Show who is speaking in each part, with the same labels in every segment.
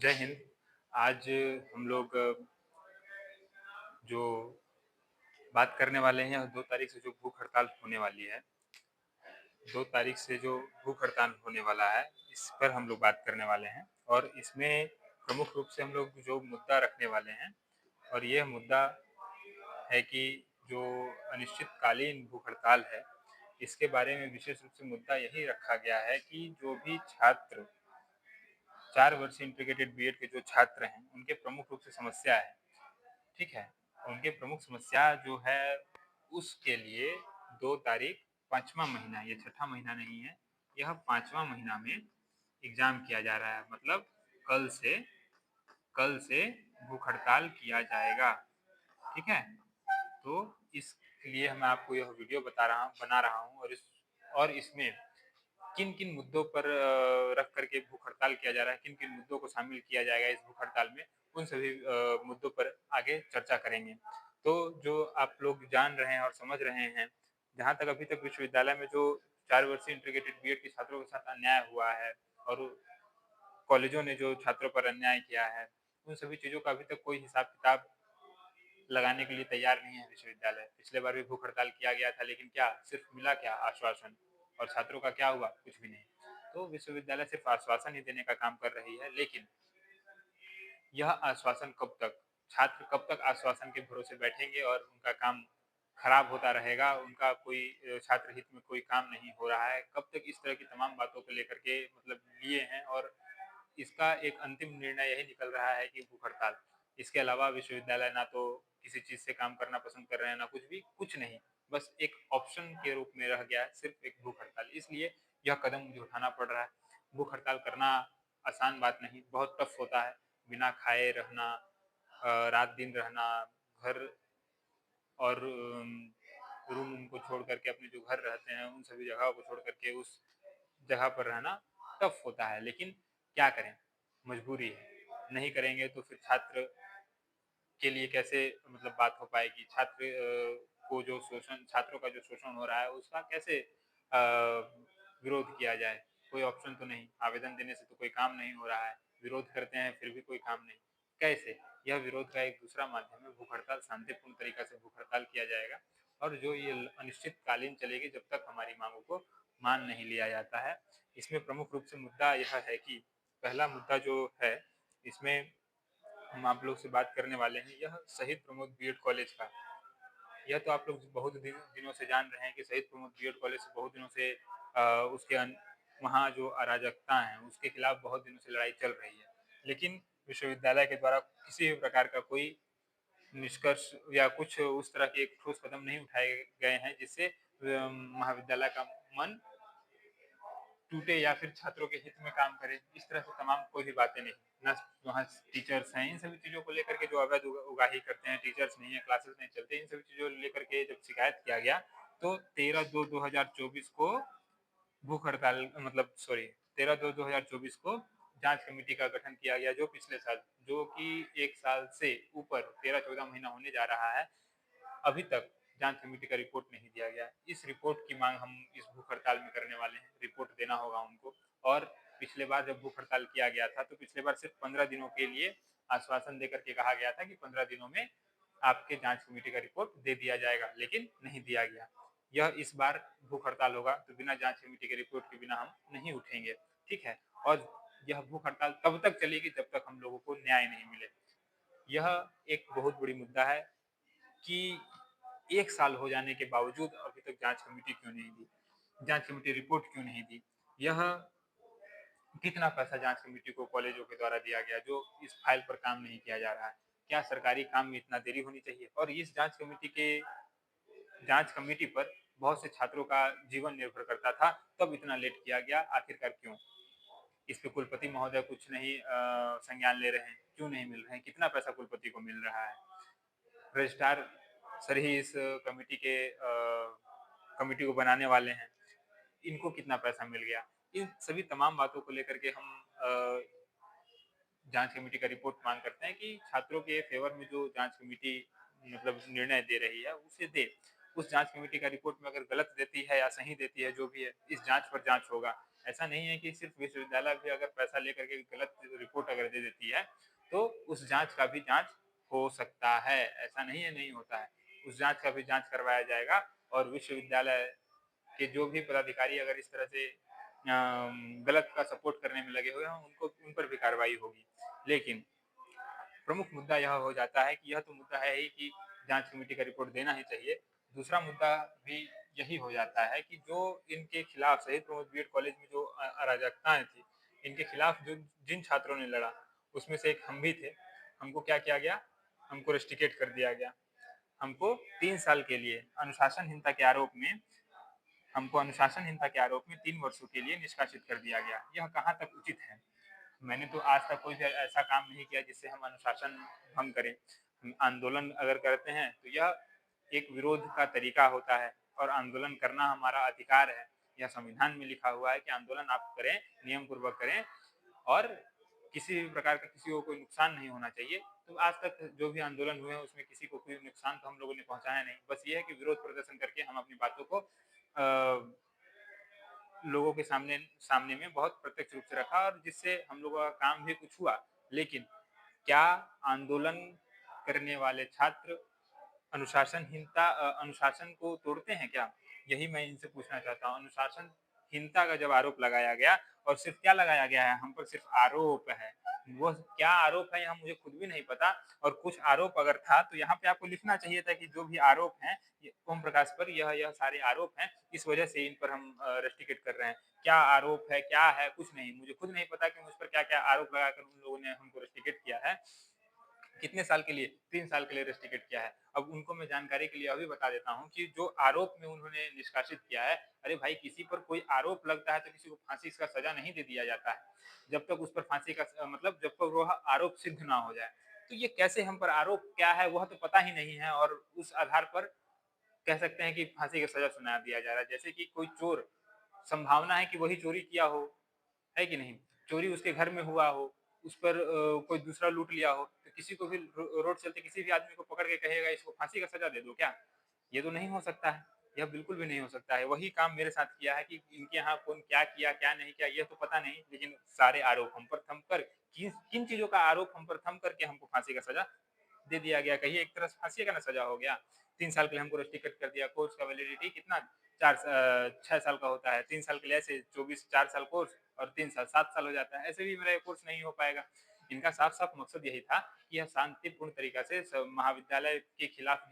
Speaker 1: जय हिंद। आज हम लोग जो बात करने वाले हैं 2 तारीख से जो भूख हड़ताल होने वाली है, 2 तारीख से जो भूख हड़ताल होने वाला है, इस पर हम लोग बात करने वाले हैं और इसमें प्रमुख रूप से हम लोग जो मुद्दा रखने वाले हैं और यह मुद्दा है कि जो अनिश्चितकालीन भूख हड़ताल है, इसके बारे में विशेष रूप से मुद्दा यही रखा गया है कि जो भी छात्र 4 वर्षीय इंटीग्रेटेड बीएड के जो छात्र हैं, उनके प्रमुख रूप से समस्या है, ठीक है? उनकी प्रमुख समस्या जो है उसके लिए 2 तारीख 5वां महीना, ये छठा महीना नहीं है, यह 5वां महीना में एग्ज़ाम किया जा रहा है। मतलब कल से कल से भूख हड़ताल किया जाएगा, ठीक है? तो इसलिए मैं आपको यह वीडियो बना रहा हूँ और इसमें किन-किन मुद्दों पर रख कर के भूख हड़ताल किया जा रहा है, किन-किन मुद्दों को शामिल किया जाएगा इस भूख हड़ताल में, उन सभी मुद्दों पर आगे चर्चा करेंगे। तो जो आप लोग जान रहे हैं और समझ रहे हैं, जहाँ तक अभी तक विश्वविद्यालय में जो 4 वर्षीय इंटीग्रेटेड बीएड के छात्रों के साथ अन्याय हुआ है और कॉलेजों ने जो छात्रों पर अन्याय किया है, उन सभी चीज़ों का अभी तक कोई हिसाब-किताब लगाने के लिए तैयार नहीं है विश्वविद्यालय। पिछले बार भी भूख हड़ताल किया गया था, लेकिन क्या सिर्फ मिला क्या? आश्वासन। और छात्रों का क्या हुआ? कुछ भी नहीं। तो विश्वविद्यालय सिर्फ आश्वासन ही देने का काम कर रही है, लेकिन यह आश्वासन कब तक? छात्र कब तक आश्वासन के भरोसे बैठेंगे और उनका काम खराब होता रहेगा, उनका कोई छात्र हित में कोई काम नहीं हो रहा है, कब तक इस तरह की तमाम बातों को लेकर के मतलब लिए हैं और इसका एक अंतिम निर्णय यही निकल रहा है कि भूख हड़ताल। इसके अलावा विश्वविद्यालय ना तो किसी चीज़ से काम करना पसंद कर रहे हैं, ना कुछ भी, कुछ नहीं। बस एक ऑप्शन के रूप में रह गया है सिर्फ़ एक भूख हड़ताल। इसलिए यह कदम मुझे उठाना पड़ रहा है। भूख हड़ताल करना आसान बात नहीं, बहुत टफ़ होता है। बिना खाए रहना, रात-दिन रहना, घर और रूम को छोड़ कर के अपने जो घर रहते हैं, उन सभी जगहों को छोड़ कर के उस जगह पर रहना टफ़ होता है। लेकिन क्या करें? मजबूरी है। नहीं करेंगे तो फिर छात्र के लिए कैसे मतलब बात हो पाएगी? को जो शोषण छात्रों का जो शोषण हो रहा है उसका कैसे विरोध किया जाए? कोई ऑप्शन तो नहीं, आवेदन देने से तो कोई काम नहीं हो रहा है, विरोध करते हैं फिर भी कोई काम नहीं, कैसे? यह विरोध का एक दूसरा माध्यम है भूख हड़ताल, शांतिपूर्ण तरीका से भूख हड़ताल किया जाएगा और जो ये अनिश्चितकालीन चलेगी जब तक हमारी माँगों को मान नहीं लिया जाता है। इसमें प्रमुख रूप से मुद्दा यह है कि पहला मुद्दा जो है, इसमें हम आप लोग से बात करने वाले हैं, यह शहीद प्रमोद बीएड कॉलेज का। यह तो आप लोग बहुत दिनों से जान रहे हैं कि शहीद प्रमोद बीएड कॉलेज से बहुत दिनों से उसके वहाँ जो अराजकता है उसके खिलाफ बहुत दिनों से लड़ाई चल रही है। लेकिन विश्वविद्यालय के द्वारा किसी भी प्रकार का कोई निष्कर्ष या कुछ उस तरह के एक ठोस कदम नहीं उठाए गए हैं जिससे महाविद्यालय का मन टूटे या फिर छात्रों के हित में काम करे, इस तरह से तमाम कोई भी बातें नहीं। ना वहाँ टीचर्स हैं, इन सभी चीज़ों को लेकर के जो अवैध उगाही करते हैं, टीचर्स नहीं है, क्लासेस नहीं चलते, इन सभी चीज़ों को लेकर के जब शिकायत किया गया, तो 13/2/2024 को भूख हड़ताल मतलब सॉरी 13/2/2024 को जाँच कमेटी का गठन किया गया, जो पिछले साल, जो कि 1 साल से ऊपर 13-14 महीना होने जा रहा है, अभी तक जांच कमेटी का रिपोर्ट नहीं दिया गया। इस रिपोर्ट की मांग हम इस भूख हड़ताल में करने वाले हैं, रिपोर्ट देना होगा उनको। और पिछले बार जब भूख हड़ताल किया गया था तो पिछले बार सिर्फ 15 दिनों के लिए आश्वासन देकर के कहा गया था कि 15 दिनों में आपके जांच कमेटी का रिपोर्ट दे दिया जाएगा, लेकिन नहीं दिया गया। यह इस बार भूख हड़ताल होगा तो बिना जांच कमेटी के रिपोर्ट के बिना हम नहीं उठेंगे, ठीक है? और यह भूख हड़ताल तब तक चलेगी जब तक हम लोगों को न्याय नहीं मिले। यह एक बहुत बड़ी मुद्दा है कि 1 साल हो जाने के बावजूद अभी तक जाँच कमेटी क्यों नहीं दी? जाँच कमेटी रिपोर्ट क्यों नहीं दी? यह कितना पैसा जाँच कमेटी को कॉलेजों के द्वारा दिया गया जो इस फाइल पर काम नहीं किया जा रहा है? क्या सरकारी काम में इतना देरी होनी चाहिए? और इस जाँच कमेटी पर बहुत से छात्रों का जीवन निर्भर करता था, तब इतना लेट किया गया, आखिरकार क्यों? इस पे कुलपति महोदय कुछ नहीं संज्ञान ले रहे हैं, क्यों नहीं मिल रहे हैं? कितना पैसा कुलपति को मिल रहा है? रजिस्ट्रार सर ही इस कमिटी को बनाने वाले हैं, इनको कितना पैसा मिल गया? इन सभी तमाम बातों को लेकर के हम जाँच कमेटी का रिपोर्ट माँग करते हैं कि छात्रों के फ़ेवर में जो जाँच कमेटी मतलब निर्णय दे रही है, उसे दे। उस जाँच कमेटी का रिपोर्ट में अगर गलत देती है या सही देती है, जो भी है, इस जाँच पर जाँच होगा। ऐसा नहीं है कि सिर्फ विश्वविद्यालय भी अगर पैसा लेकर के गलत रिपोर्ट अगर दे देती है, तो उस जाँच का भी जाँच हो सकता है। ऐसा नहीं है नहीं होता है। उस जाँच का भी जाँच करवाया जाएगा और विश्वविद्यालय के जो भी पदाधिकारी अगर इस तरह से गलत का सपोर्ट करने में लगे हुए हैं, उनको उन पर भी कार्रवाई होगी। लेकिन प्रमुख मुद्दा यह हो जाता है कि यह तो मुद्दा है ही कि जाँच कमेटी का रिपोर्ट देना ही चाहिए। दूसरा मुद्दा भी यही हो जाता है कि जो इनके खिलाफ शहीद प्रमोद बीएड कॉलेज में जो अराजकताएँ थी, इनके खिलाफ जो जिन छात्रों ने लड़ा, उसमें से एक हम भी थे। हमको क्या किया गया? हमको रस्टिकेट कर दिया गया। हमको 3 साल के लिए अनुशासनहीनता के आरोप में हमको अनुशासनहीनता के आरोप में 3 वर्षों के लिए निष्कासित कर दिया गया। यह कहाँ तक उचित है? मैंने तो आज तक कोई भी ऐसा काम नहीं किया जिससे हम अनुशासन भंग करें। हम आंदोलन अगर करते हैं तो यह एक विरोध का तरीका होता है और आंदोलन करना हमारा अधिकार है। यह संविधान में लिखा हुआ है कि आंदोलन आप करें, नियम पूर्वक करें और किसी भी प्रकार का किसी को कोई नुकसान नहीं होना चाहिए। तो आज तक जो भी आंदोलन हुए हैं उसमें किसी को कोई नुकसान तो हम लोगों ने पहुँचाया नहीं। बस ये है कि विरोध प्रदर्शन करके हम अपनी बातों को लोगों के सामने सामने में बहुत प्रत्यक्ष रूप से रखा और जिससे हम लोगों का काम भी कुछ हुआ। लेकिन क्या आंदोलन करने वाले छात्र अनुशासन को तोड़ते हैं क्या? यही मैं इनसे पूछना चाहता हूँ। अनुशासनहीनता का जब आरोप लगाया गया और सिर्फ क्या लगाया गया है, हम पर सिर्फ आरोप है। वो क्या आरोप है यह मुझे खुद भी नहीं पता और कुछ आरोप अगर था तो यहाँ पे आपको लिखना चाहिए था कि जो भी आरोप हैं ओम प्रकाश पर यह सारे आरोप हैं, इस वजह से इन पर हम रस्टिकेट कर रहे हैं। क्या आरोप है, क्या है, कुछ नहीं। मुझे खुद नहीं पता कि मुझ पर क्या-क्या आरोप लगाकर उन लोगों ने हमको रस्टिकेट किया है। कितने साल के लिए? 3 साल के लिए रस्टिकेट किया है। अब उनको मैं जानकारी के लिए अभी बता देता हूँ कि जो आरोप में उन्होंने निष्कासित किया है, अरे भाई किसी पर कोई आरोप लगता है तो किसी को फांसी का सज़ा नहीं दे दिया जाता है। जब तक उस पर फांसी का मतलब जब तक वह आरोप सिद्ध ना हो जाए। तो ये कैसे हम पर आरोप क्या है वह तो पता ही नहीं है और उस आधार पर कह सकते हैं कि फांसी का सज़ा सुना दिया जा रहा है। जैसे कि कोई चोर संभावना है कि वही चोरी किया हो, है कि नहीं? चोरी उसके घर में हुआ हो, उस पर कोई दूसरा लूट लिया हो, तो किसी को भी रोड चलते किसी भी आदमी को पकड़ के कहेगा इसको फांसी का सज़ा दे दो क्या? ये तो नहीं हो सकता है, यह बिल्कुल भी नहीं हो सकता है। वही काम मेरे साथ किया है कि इनके यहाँ कौन क्या किया, क्या नहीं किया ये तो पता नहीं, लेकिन सारे आरोप हम पर थम कर किन चीज़ों का आरोप हम पर थम करके हमको फांसी का सज़ा दे दिया गया। कहिए एक तरह से फांसी का ना सज़ा हो गया। 3 साल के लिए हमको रस्टिकेट कर दिया। कोर्स का वैलिडिटी कितना 6 साल का होता है। 3 साल के लिए ऐसे 24 4 साल कोर्स और 3 साल 7 साल हो जाता है। ऐसे भी मेरा ये कोर्स नहीं हो पाएगा। इनका साफ-साफ मकसद यही था कि यह शांतिपूर्ण तरीका से महाविद्यालय के खिलाफ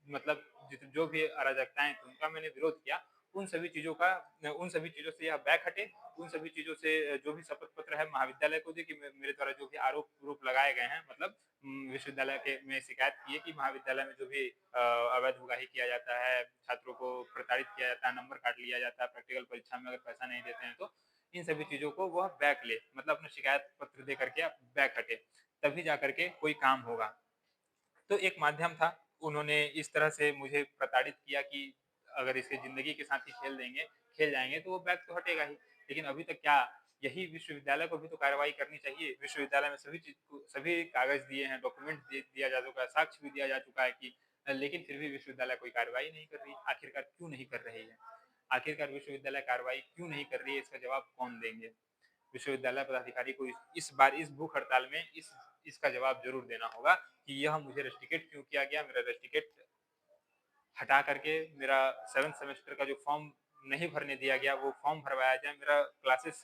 Speaker 1: मतलब जो भी अराजकताएँ थी उनका मैंने विरोध किया। उन सभी चीज़ों से यह बैक हटे, उन सभी चीज़ों से जो भी शपथ पत्र है महाविद्यालय को दे कि मेरे द्वारा जो भी आरोप लगाए गए हैं मतलब विश्वविद्यालय के में शिकायत की है कि महाविद्यालय में जो भी अवैध उगाही किया जाता है, छात्रों को प्रताड़ित किया जाता है, नंबर काट लिया जाता है, प्रैक्टिकल परीक्षा में अगर पैसा नहीं देते हैं तो इन सभी चीज़ों को वह बैक ले मतलब अपना शिकायत पत्र दे करके बैक हटे, तभी जा करके कोई काम होगा। तो एक माध्यम था, उन्होंने इस तरह से मुझे प्रताड़ित किया कि अगर इसे ज़िंदगी के साथ ही खेल जाएँगे तो वो बैक तो हटेगा ही। लेकिन अभी तक क्या यही विश्वविद्यालय को भी तो कार्रवाई करनी चाहिए। विश्वविद्यालय में सभी चीज़ को सभी कागज़ दिए हैं, डॉक्यूमेंट दिया जा चुका है, साक्ष्य भी दिया जा चुका है कि लेकिन फिर भी विश्वविद्यालय कोई कार्रवाई नहीं कर रही। आखिरकार क्यों नहीं कर रही है? आखिरकार विश्वविद्यालय कार्रवाई क्यों नहीं कर रही है, इसका जवाब कौन देंगे? विश्वविद्यालय पदाधिकारी को इस बार इस भूख हड़ताल में इसका जवाब ज़रूर देना होगा कि यह मुझे रस्टिकेट क्यों किया गया? मेरा रस्टिकेट हटा करके मेरा 7th सेमेस्टर का जो फॉर्म नहीं भरने दिया गया, वो फॉर्म भरवाया जाए। मेरा क्लासेस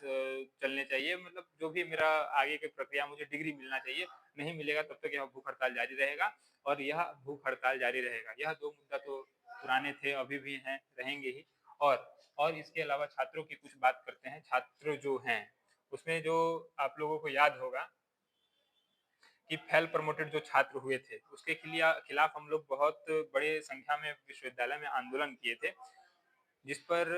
Speaker 1: चलने चाहिए मतलब जो भी मेरा आगे की प्रक्रिया मुझे डिग्री मिलना चाहिए। नहीं मिलेगा तब तक यह भूख हड़ताल जारी रहेगा और यह भूख हड़ताल जारी रहेगा। यह 2 मुद्दा तो पुराने थे, अभी भी हैं, रहेंगे ही और इसके अलावा छात्रों की कुछ बात करते हैं। छात्र जो हैं, उसमें जो आप लोगों को याद होगा कि फेल प्रमोटेड जो छात्र हुए थे, उसके खिलाफ हम लोग बहुत बड़े संख्या में विश्वविद्यालय में आंदोलन किए थे, जिस पर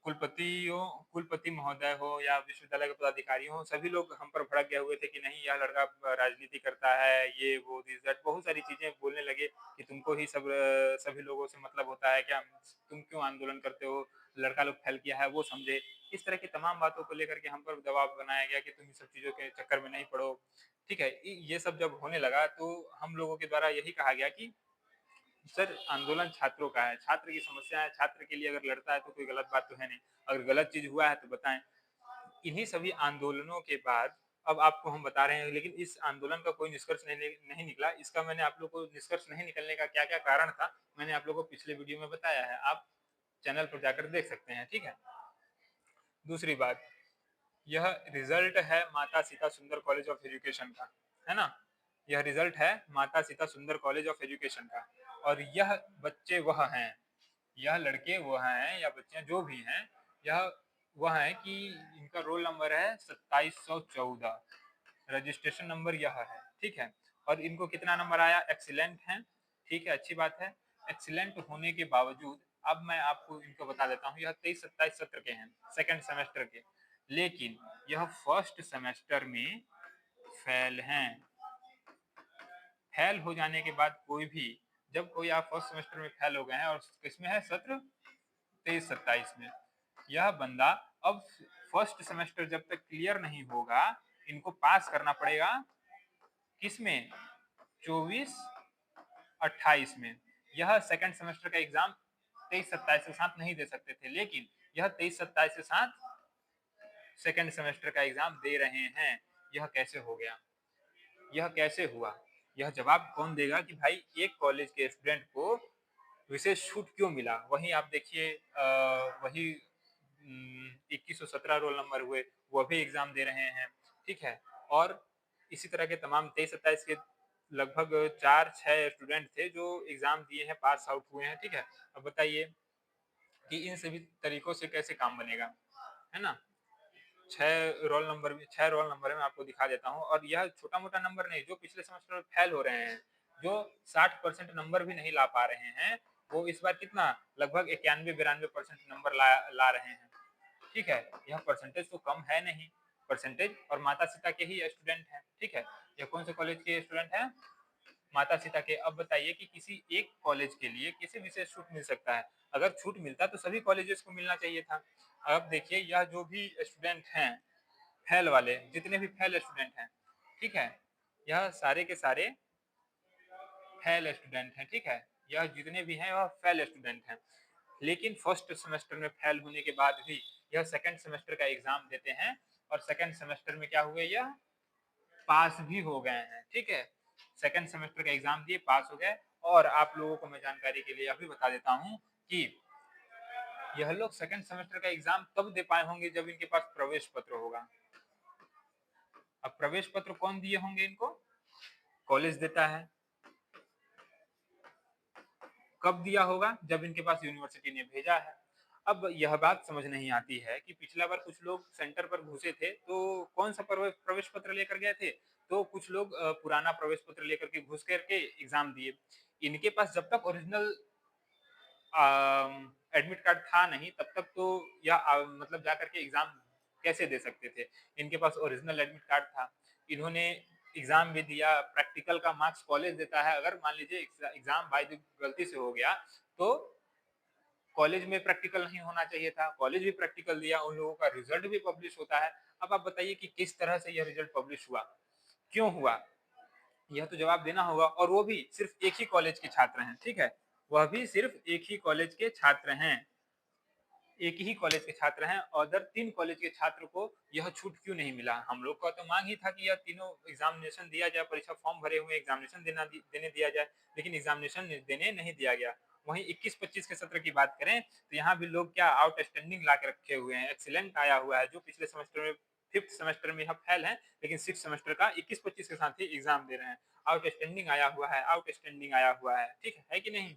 Speaker 1: कुलपति महोदय हो या विश्वविद्यालय के पदाधिकारी हो, सभी लोग हम पर भड़क गए हुए थे कि नहीं यह लड़का राजनीति करता है, ये वो दिस दैट बहुत सारी चीज़ें बोलने लगे कि तुमको ही सभी लोगों से मतलब होता है क्या? तुम क्यों आंदोलन करते हो? लड़का लोग फेल किया है वो समझे। इस तरह की तमाम बातों को लेकर के हम पर दबाव बनाया गया कि तुम इन सब चीज़ों के चक्कर में नहीं पड़ो। ठीक है, ये सब जब होने लगा तो हम लोगों के द्वारा यही कहा गया कि सर आंदोलन छात्रों का है, छात्र की समस्या है, छात्र के लिए अगर लड़ता है तो कोई गलत बात तो है नहीं। अगर गलत चीज़ हुआ है तो बताएँ। इन्हीं सभी आंदोलनों के बाद अब आपको हम बता रहे हैं, लेकिन इस आंदोलन का कोई निष्कर्ष नहीं निकला। इसका मैंने आप लोग को निष्कर्ष नहीं निकलने का क्या-क्या कारण था, मैंने आप लोगों को पिछले वीडियो में बताया है। आप चैनल पर जाकर देख सकते हैं, ठीक है? दूसरी बात, यह रिजल्ट है माता सीता सुंदर कॉलेज ऑफ एजुकेशन का, है ना? यह रिजल्ट है माता सीता सुंदर कॉलेज ऑफ एजुकेशन का, और यह बच्चे वह हैं, यह लड़के वह हैं या बच्चे जो भी हैं, यह वह हैं कि इनका रोल नंबर है 2714, रजिस्ट्रेशन नंबर यह है, ठीक है? और इनको कितना नंबर आया? एक्सीलेंट है, ठीक है, अच्छी बात है। एक्सीलेंट होने के बावजूद अब मैं आपको इनको बता देता हूँ, यह 23-27 सत्र के हैं, सेकंड सेमेस्टर के, लेकिन यह फर्स्ट सेमेस्टर में फेल हैं। फेल हो जाने के बाद कोई भी, जब कोई आप फर्स्ट सेमेस्टर में फेल हो गए हैं और किसमें है सत्र 23-27 में, यह बंदा अब फर्स्ट सेमेस्टर जब तक क्लियर नहीं होगा, इनको पास करना पड़ेगा किसमें? 24-28 में। यह सेकंड सेमेस्टर का एग्जाम 23-27 के साथ नहीं दे सकते थे, लेकिन यह 23-27 के साथ सेकंड सेमेस्टर का एग्जाम दे रहे हैं। यह कैसे हो गया? यह कैसे हुआ? यह जवाब कौन देगा कि भाई एक कॉलेज के स्टूडेंट को विशेष छूट क्यों मिला? वहीं आप देखिए, वही 2117 रोल नंबर हुए, वो भी एग्जाम दे रहे हैं, ठीक है? और इसी तरह के तमाम 23-27 के लगभग 4-6 स्टूडेंट थे जो एग्जाम दिए हैं, पास आउट हुए हैं, ठीक है? अब बताइए कि इन सभी तरीकों से कैसे काम बनेगा, है ना? 6 रोल नंबर मैं आपको दिखा देता हूँ, और यह छोटा-मोटा नंबर नहीं, जो पिछले सेमेस्टर में फेल हो रहे हैं, जो 60% नंबर भी नहीं ला पा रहे हैं, वो इस बार कितना लगभग 91-92% नंबर ला रहे हैं, ठीक है? यह परसेंटेज तो कम है नहीं, परसेंटेज और माता सीता के ही स्टूडेंट हैं, ठीक है? यह कौन से कॉलेज के स्टूडेंट हैं? माता सीता के। अब बताइए कि किसी एक कॉलेज के लिए किसी विशेष छूट मिल सकता है, अगर छूट मिलता तो सभी कॉलेजेस को मिलना चाहिए था। अब देखिए, यह जो भी स्टूडेंट हैं फेल वाले, जितने भी फेल स्टूडेंट हैं, ठीक है, यह सारे के सारे फेल स्टूडेंट हैं, ठीक है? यह जितने भी हैं वह फेल स्टूडेंट हैं, लेकिन फर्स्ट सेमेस्टर में फेल होने के बाद भी यह सेकंड सेमेस्टर का एग्जाम देते हैं, और सेकंड सेमेस्टर में क्या हुए? यह पास भी हो गए हैं, ठीक है? सेकंड सेमेस्टर का एग्जाम दिए, पास हो गए। और आप लोगों को मैं जानकारी के लिए अभी बता देता हूँ कि यह लोग सेकंड सेमेस्टर का एग्जाम तब दे पाए होंगे जब इनके पास प्रवेश पत्र होगा। अब प्रवेश पत्र कौन दिए होंगे इनको? कॉलेज देता है। कब दिया होगा? जब इनके पास यूनिवर्सिटी ने भेजा है। अब यह बात समझ नहीं आती है कि पिछला बार कुछ लोग सेंटर पर घुसे थे, तो कौन सा प्रवेश पत्र लेकर गए थे? तो कुछ लोग पुराना प्रवेश पत्र लेकर के घुस करके एग्जाम दिए। इनके पास जब तक ओरिजिनल एडमिट कार्ड था नहीं, तब तक तो या मतलब जाकर के एग्जाम कैसे दे सकते थे? इनके पास ओरिजिनल एडमिट कार्ड था, इन्होंने एग्जाम भी दिया, प्रैक्टिकल का मार्क्स कॉलेज देता है। अगर मान लीजिए एग्जाम बाय गलती से हो गया, तो कॉलेज में प्रैक्टिकल नहीं होना चाहिए था, कॉलेज भी प्रैक्टिकल दिया, उन लोगों का रिजल्ट भी पब्लिश होता है। अब आप बताइए कि किस तरह से यह रिजल्ट पब्लिश हुआ, क्यों हुआ? यह तो जवाब देना होगा, और वो भी सिर्फ एक ही कॉलेज के छात्र हैं, ठीक है? वह भी सिर्फ एक ही कॉलेज के छात्र हैं, एक ही कॉलेज के छात्र हैं। अदर 3 कॉलेज के छात्र को यह छूट क्यों नहीं मिला? हम लोग का तो मांग ही था कि यह तीनों एग्जामिनेशन दिया जाए, परीक्षा फॉर्म भरे हुए एग्जामिनेशन देने दिया जाए, लेकिन एग्जामिनेशन देने नहीं दिया गया। वहीं 21-25 के सत्र की बात करें तो यहाँ भी लोग क्या आउटस्टैंडिंग ला के रखे हुए हैं, एक्सीलेंट आया हुआ है, जो पिछले सेमेस्टर में फिफ्थ सेमेस्टर में यह फेल है, लेकिन सिक्स सेमेस्टर का 21-25 के साथ ही एग्जाम दे रहे हैं। आउटस्टैंडिंग आया हुआ है, आउटस्टैंडिंग आया हुआ है, ठीक है कि नहीं?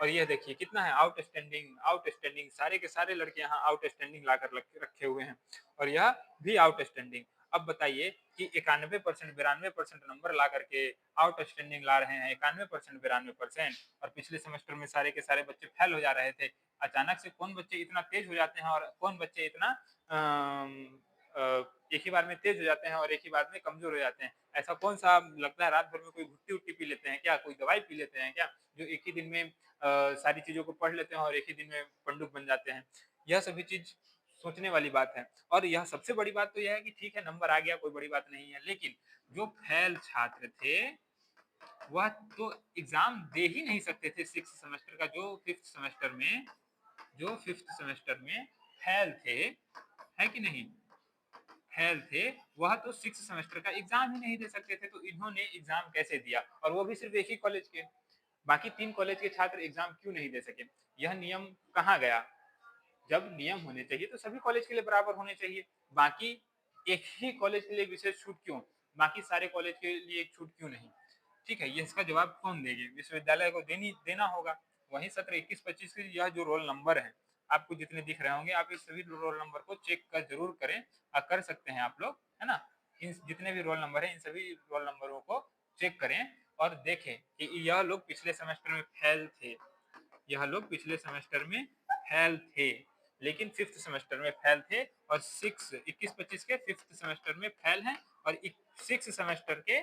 Speaker 1: और यह देखिए कितना है आउटस्टैंडिंग, आउटस्टैंडिंग, सारे के सारे लड़के यहाँ आउटस्टैंडिंग ला कर रखे हुए हैं, और यह भी आउटस्टैंडिंग। अब बताइए कि 91% 92% नंबर ला करके आउटस्टैंडिंग ला रहे हैं, 91% 92%, और पिछले सेमेस्टर में सारे के सारे बच्चे फेल हो जा रहे थे। अचानक से कौन बच्चे इतना तेज हो जाते हैं, और कौन बच्चे इतना एक ही बार में तेज हो जाते हैं और एक ही बार में कमजोर हो जाते हैं? ऐसा कौन सा लगता है रात भर में कोई घुट्टी उट्टी पी लेते हैं क्या, कोई दवाई पी लेते हैं क्या, जो एक ही दिन में सारी चीजों को पढ़ लेते हैं और एक ही दिन में पंडुक बन जाते हैं? यह सभी चीज सोचने वाली बात है। और यह सबसे बड़ी बात तो यह है कि ठीक है नंबर आ गया, कोई बड़ी बात नहीं है, लेकिन जो फेल छात्र थे वह तो एग्जाम दे ही नहीं सकते थे सिक्स सेमेस्टर का, जो फिफ्थ सेमेस्टर में फेल थे, है कि नहीं? फेल थे वह तो 6 सेमेस्टर का एग्जाम ही नहीं दे सकते थे, तो इन्होंने एग्जाम कैसे दिया, और वो भी सिर्फ एक ही कॉलेज के, बाकी 3 कॉलेज के छात्र एग्जाम क्यों नहीं दे सके? यह नियम कहाँ गया? जब नियम होने चाहिए तो सभी कॉलेज के लिए बराबर होने चाहिए, बाकी एक ही कॉलेज के लिए विशेष छूट क्यों, बाकी सारे कॉलेज के लिए एक छूट क्यों नहीं? ठीक है, ये इसका जवाब कौन देंगे? विश्वविद्यालय को देना होगा। वहीं सत्र 21-25 के यह जो रोल नंबर है, आपको जितने दिख रहे होंगे, आप इस सभी रोल नंबर को चेक कर जरूर करें, कर सकते हैं आप लोग, है ना? इन जितने भी रोल नंबर है, इन सभी रोल नंबरों को चेक करें और देखें कि यह लोग पिछले सेमेस्टर में फेल थे, यह लोग पिछले सेमेस्टर में फेल थे, लेकिन फिफ्थ सेमेस्टर में फेल थे, और 21-25 के फिफ्थ सेमेस्टर में फेल हैं, और 6 सेमेस्टर के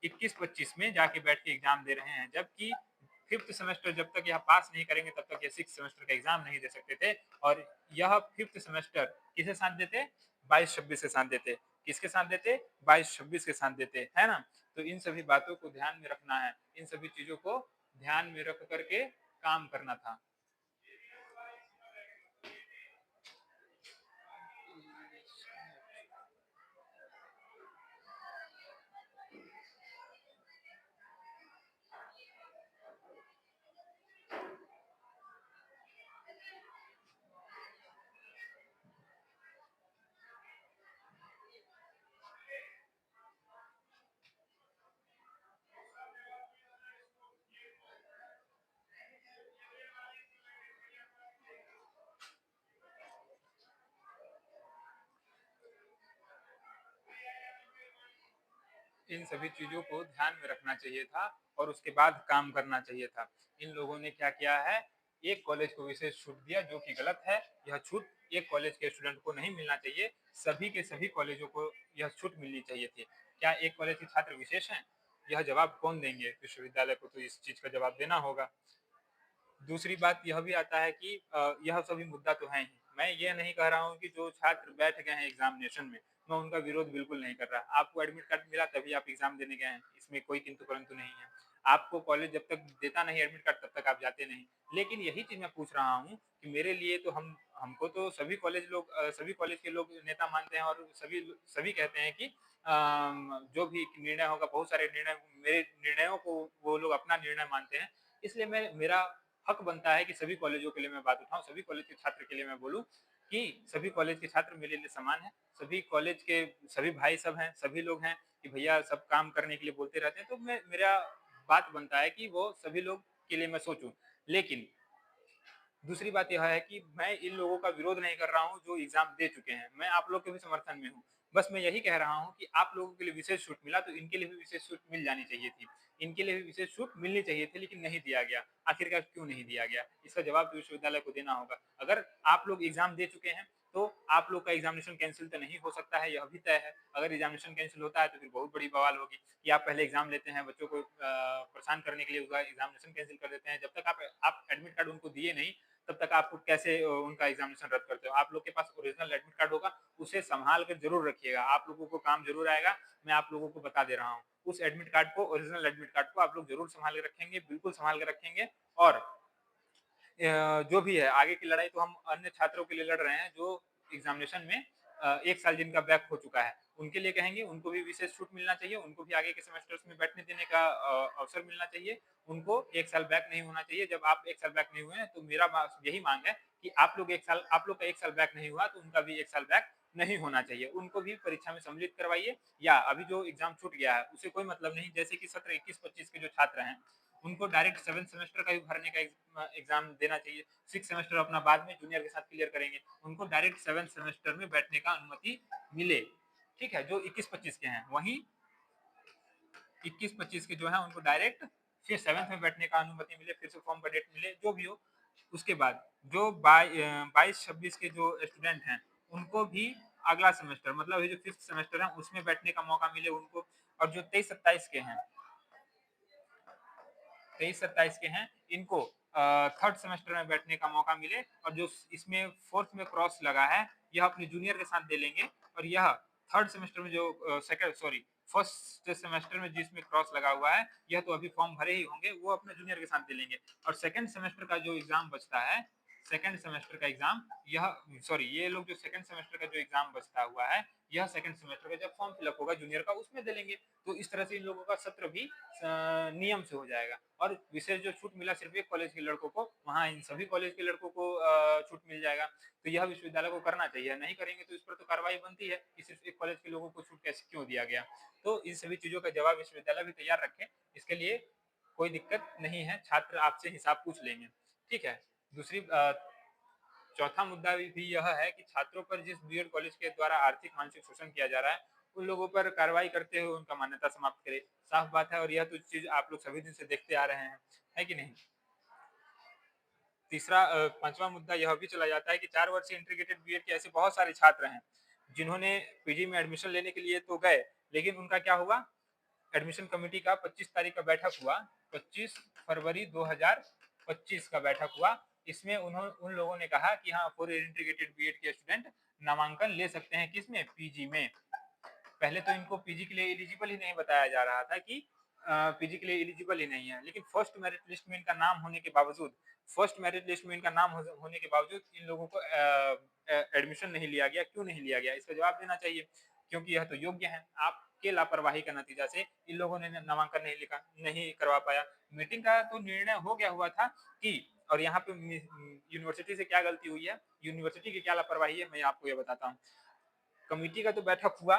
Speaker 1: 21-25 में जाके बैठ के एग्जाम दे रहे हैं, जबकि फिफ्थ सेमेस्टर जब तक यह पास नहीं करेंगे तब तक ये 6 सेमेस्टर का एग्जाम नहीं दे सकते थे, और यह फिफ्थ सेमेस्टर किसे साथ देते? 22-26 के साथ देते। किसके साथ देते? 22-26 के साथ देते, है ना? तो इन सभी बातों को ध्यान में रखना है, इन सभी चीजों को ध्यान में रख करके काम करना था। इन सभी चीजों को ध्यान में रखना चाहिए था और उसके बाद काम करना चाहिए था। इन लोगों ने क्या किया है, एक कॉलेज को विशेष छूट दिया, जो कि गलत है। यह छूट एक कॉलेज के स्टूडेंट को नहीं मिलना चाहिए, सभी के सभी कॉलेजों को यह छूट मिलनी चाहिए थी। क्या एक कॉलेज के छात्र विशेष हैं? यह जवाब कौन देंगे? विश्वविद्यालय को तो इस चीज का जवाब देना होगा। दूसरी बात यह भी आता है कि यह सभी मुद्दा तो है ही, मैं ये नहीं कह रहा हूँ कि जो छात्र बैठ गए हैं एग्जामिनेशन में, मैं उनका विरोध बिल्कुल नहीं कर रहा। आपको एडमिट कार्ड मिला तभी आप एग्जाम देने गए हैं, इसमें कोई किंतु परंतु नहीं है। आपको कॉलेज जब तक देता नहीं एडमिट कार्ड तब तक आप जाते नहीं। लेकिन यही चीज मैं पूछ रहा हूँ कि मेरे लिए तो हमको तो सभी कॉलेज लोग सभी कॉलेज के लोग नेता मानते हैं, और सभी सभी कहते हैं कि जो भी निर्णय होगा, बहुत सारे निर्णय, मेरे निर्णयों को वो लोग अपना निर्णय मानते हैं। इसलिए मैं मेरा हक बनता है कि सभी कॉलेजों के लिए मैं बात उठाऊं, सभी कॉलेज के छात्र के लिए मैं बोलूं कि सभी कॉलेज के छात्र मेरे लिए समान हैं, सभी कॉलेज के सभी भाई सब हैं, सभी लोग हैं कि भैया सब काम करने के लिए बोलते रहते हैं, तो मैं मेरा बात बनता है कि वो सभी लोग के लिए मैं सोचूं। लेकिन दूसरी बात यह है कि मैं इन लोगों का विरोध नहीं कर रहा हूँ जो एग्जाम दे चुके हैं, मैं आप लोग के भी समर्थन में हूँ। बस मैं यही कह रहा हूँ कि आप लोगों के लिए विशेष छूट मिला तो इनके लिए भी विशेष छूट मिल जानी चाहिए थी, इनके लिए भी विशेष छूट मिलनी चाहिए थी, लेकिन नहीं दिया गया। आखिरकार क्यों नहीं दिया गया, इसका जवाब तो विश्वविद्यालय को देना होगा। अगर आप लोग एग्जाम दे चुके हैं तो आप लोग का एग्जामिनेशन कैंसिल तो नहीं हो सकता है, यह भी तय है। अगर एग्जामिनेशन कैंसिल होता है तो फिर बहुत बड़ी बवाल होगी कि आप पहले एग्जाम लेते हैं, बच्चों को परेशान करने के लिए उसका एग्जामिनेशन कैंसिल कर देते हैं, जब तक आप एडमिट कार्ड उनको दिए नहीं तब तक आप कैसे उनका एग्जामिनेशन रद्द करते हो? आप लोग के पास ओरिजिनल एडमिट कार्ड होगा, उसे संभाल कर जरूर रखिएगा, आप लोगों को काम जरूर आएगा। मैं आप लोगों को बता दे रहा हूँ, उस एडमिट कार्ड को, ओरिजिनल एडमिट कार्ड को आप लोग जरूर संभाल के रखेंगे, बिल्कुल संभाल के रखेंगे। और जो भी है आगे की लड़ाई तो हम अन्य छात्रों के लिए लड़ रहे हैं जो एग्जामिनेशन में 1 साल जिनका बैक हो चुका है, उनके लिए कहेंगे उनको भी विशेष छूट मिलना चाहिए, उनको भी आगे के सेमेस्टर्स में बैठने देने का अवसर मिलना चाहिए। उनको 1 साल बैक नहीं होना चाहिए। जब आप 1 साल बैक नहीं हुए हैं तो मेरा यही मांग है कि आप लोग का 1 साल बैक नहीं हुआ तो उनका भी 1 साल बैक नहीं होना चाहिए, उनको भी परीक्षा में सम्मिलित करवाइए। या अभी जो एग्जाम छूट गया है उसे कोई मतलब नहीं, जैसे कि सत्र 21-25 के जो छात्र हैं उनको डायरेक्ट 7 सेमेस्टर का भी भरने का एग्जाम देना चाहिए। 6 सेमेस्टर अपना बाद में जूनियर के साथ क्लियर करेंगे, उनको डायरेक्ट 7 सेमेस्टर में बैठने का अनुमति मिले। ठीक है, जो 21-25 के हैं, वहीं 21-25 के जो है उनको डायरेक्ट फिर 7th में बैठने का अनुमति मिले, फिर से फॉर्म का डेट मिले, जो भी हो। उसके बाद जो 22-26 के जो स्टूडेंट हैं उनको भी अगला सेमेस्टर, मतलब ये जो फिफ्थ सेमेस्टर है उसमें बैठने का मौका मिले उनको। और जो 23-27 के हैं, 23-27 के हैं, इनको थर्ड सेमेस्टर में बैठने का मौका मिले, और जो इसमें फोर्थ में क्रॉस लगा है यह अपने जूनियर के साथ दे लेंगे, और यह थर्ड सेमेस्टर में जो फर्स्ट सेमेस्टर में जिसमें क्रॉस लगा हुआ है यह तो अभी फॉर्म भरे ही होंगे, वो अपने जूनियर के साथ दे लेंगे। और सेकंड सेमेस्टर का जो एग्जाम बचता है सेकंड सेमेस्टर का एग्जाम, ये लोग जो सेकंड सेमेस्टर का जो एग्जाम बचता हुआ है, यह सेकंड सेमेस्टर का जब फॉर्म फिलअप होगा जूनियर का उसमें दे लेंगे। तो इस तरह से इन लोगों का सत्र भी नियम से हो जाएगा। और विशेष जो छूट मिला सिर्फ एक कॉलेज के लड़कों को, वहाँ इन सभी कॉलेज के लड़कों को छूट मिल जाएगा। तो यह विश्वविद्यालय को करना चाहिए, नहीं करेंगे तो इस पर तो कार्रवाई बनती है कि सिर्फ एक कॉलेज के लोगों को छूट कैसे क्यों दिया गया। तो इन सभी चीजों का जवाब विश्वविद्यालय भी तैयार रखें, इसके लिए कोई दिक्कत नहीं है, छात्र आपसे हिसाब पूछ लेंगे। ठीक है। दूसरी चौथा मुद्दा भी यह है कि छात्रों पर जिस बीएड कॉलेज के द्वारा आर्थिक मानसिक शोषण किया जा रहा है, उन लोगों पर कार्रवाई करते हुए उनका मान्यता समाप्त करे। साफ बात है, और यह तो चीज आप लोग सभी दिन से देखते आ रहे हैं, है कि नहीं। तीसरा पांचवा मुद्दा यह भी चला जाता है कि 4 वर्षीय इंटीग्रेटेड बीएड के ऐसे बहुत सारे छात्र हैं जिन्होंने पीजी में एडमिशन लेने के लिए तो गए, लेकिन उनका क्या हुआ, एडमिशन कमेटी का 25 तारीख का बैठक हुआ, 25 फरवरी 2025 का बैठक हुआ। इसमें उन लोगों ने कहा कि हाँ, 4 इंटीग्रेटेड बीएड के स्टूडेंट नामांकन ले सकते हैं, किसमें, पीजी में। पहले तो इनको पीजी के लिए एलिजिबल ही नहीं बताया जा रहा था कि पीजी के लिए एलिजिबल ही नहीं है, लेकिन फर्स्ट मेरिट लिस्ट में इनका नाम होने के बावजूद, होने के बावजूद इन लोगों को एडमिशन नहीं लिया गया। क्यों नहीं लिया गया, इसका जवाब देना चाहिए, क्योंकि यह तो योग्य है। आपके लापरवाही का नतीजा से इन लोगों ने नामांकन नहीं करवा पाया। मीटिंग का तो निर्णय हो गया हुआ था कि, और यहाँ पे यूनिवर्सिटी से क्या गलती हुई है, यूनिवर्सिटी की क्या लापरवाही है, मैं आपको ये बताता हूँ। कमेटी का तो बैठक हुआ